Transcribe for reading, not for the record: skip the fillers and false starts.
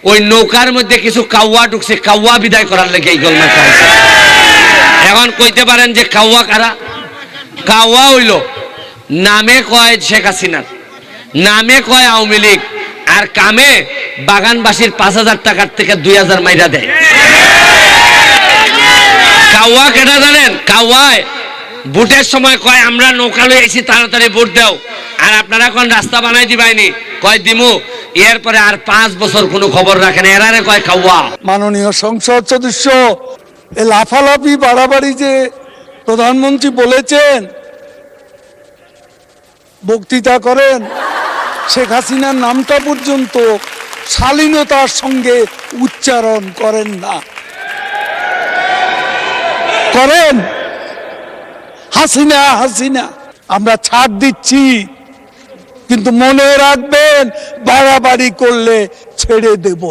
ওই নৌকার মধ্যে কিছু কাউয়া ঢুকছে, কাউয়া বিদায় করার লেগে এই গোলমাল চাইছে। এখন কইতে পারেন যে কাউয়া কারা? কাউয়া হইল নামে কয় শেখ হাসিনার, নামে কয় আওয়ামী লীগ, আর কামে বাগানবাসীর 5,000 টাকার থেকে 2,000 মাইরা দেয়। কাউয়া কেটা জানেন? কাউয়ায় ভোটের সময় কয় আমরা নৌকা লই আইছি, তাড়াতাড়ি ভোট দাও, আর আপনারা কোন রাস্তা বানাই দিবাইনি, কয় দিমু, এরপরে আর 5 বছর কোনো খবর রাখেন, এরারে কয় কাউয়া। মাননীয় সংসদ সদস্য এ লাফালাফি বাড়াবাড়ি যে প্রধানমন্ত্রী বলেছেন, বক্তৃতা করেন, শেখ হাসিনার নামটা পর্যন্ত শালীনতার সঙ্গে উচ্চারণ করেন না। করেন হাসিনা হাসিনা, আমরা ছাড় দিচ্ছি, কিন্তু মনে রাখবেন বাড়াবাড়ি করলে ছেড়ে দেব।